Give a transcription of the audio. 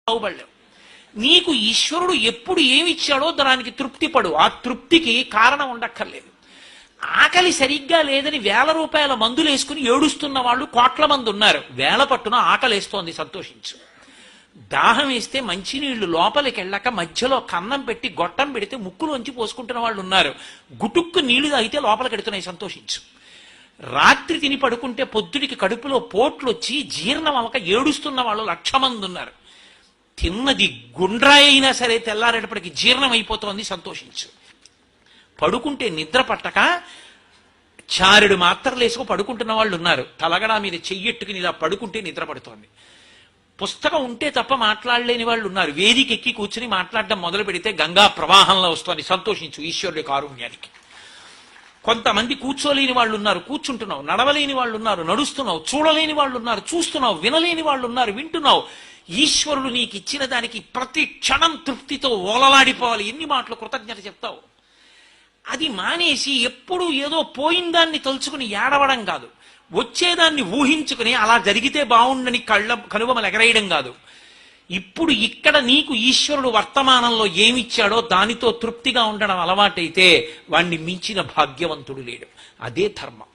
బాగుపడలేవు. నీకు ఈశ్వరుడు ఎప్పుడు ఏమిచ్చాడో దానికి తృప్తి పడు. ఆ తృప్తికి కారణం ఉండక్కర్లేదు. ఆకలి సరిగ్గా లేదని 1000 రూపాయల మందులు వేసుకుని ఏడుస్తున్న వాళ్ళు కోట్ల మంది ఉన్నారు. వేల పట్టున ఆకలేస్తోంది, సంతోషించు. దాహం వేస్తే మంచినీళ్లు లోపలికి వెళ్ళక మధ్యలో కన్నం పెట్టి గొట్టం పెడితే ముక్కులోంచి పోసుకుంటున్న వాళ్ళు ఉన్నారు. గుటుక్కు నీళ్లు తాగితే లోపలికి ఎడుతున్నాయి, సంతోషించు. రాత్రి తిని పడుకుంటే పొద్దుడికి కడుపులో పోట్లు వచ్చి జీర్ణం అవక ఏడుస్తున్న వాళ్ళు 1,00,000 మంది ఉన్నారు. తిన్నది గుండ్రాయి అయినా సరే తెల్లారేటప్పటికి జీర్ణం అయిపోతోంది, సంతోషించు. పడుకుంటే నిద్ర పట్టక చారుడు మాత్రలు వేసుకు పడుకుంటున్న వాళ్ళు ఉన్నారు. తలగడా మీద చెయ్యెట్టుకుని ఇలా పడుకుంటే నిద్ర పడుతోంది. పుస్తకం ఉంటే తప్ప మాట్లాడలేని వాళ్ళు ఉన్నారు. వేదిక ఎక్కి కూర్చుని మాట్లాడడం మొదలు పెడితే గంగా ప్రవాహంలో వస్తోంది, సంతోషించు ఈశ్వరుడి కారుణ్యానికి. కొంతమంది కూర్చోలేని వాళ్ళు ఉన్నారు, కూర్చుంటున్నావు. నడవలేని వాళ్ళు ఉన్నారు, నడుస్తున్నావు. చూడలేని వాళ్ళు ఉన్నారు, చూస్తున్నావు. వినలేని వాళ్ళు ఉన్నారు, వింటున్నావు. ఈశ్వరుడు నీకు ఇచ్చిన దానికి ప్రతి క్షణం తృప్తితో ఓలలాడిపోవాలి. ఎన్ని మాటలు కృతజ్ఞత చెప్తావు. అది మానేసి ఎప్పుడు ఏదో పోయిందాన్ని తలుచుకుని ఏడవడం కాదు, వచ్చేదాన్ని ఊహించుకుని అలా జరిగితే బాగుండని కనుబొమలు ఎగరేయడం కాదు. ఇప్పుడు ఇక్కడ నీకు ఈశ్వరుడు వర్తమానంలో ఏమిచ్చాడో దానితో తృప్తిగా ఉండడం అలవాటైతే వాణ్ణి మించిన భాగ్యవంతుడు లేడు. అదే ధర్మం.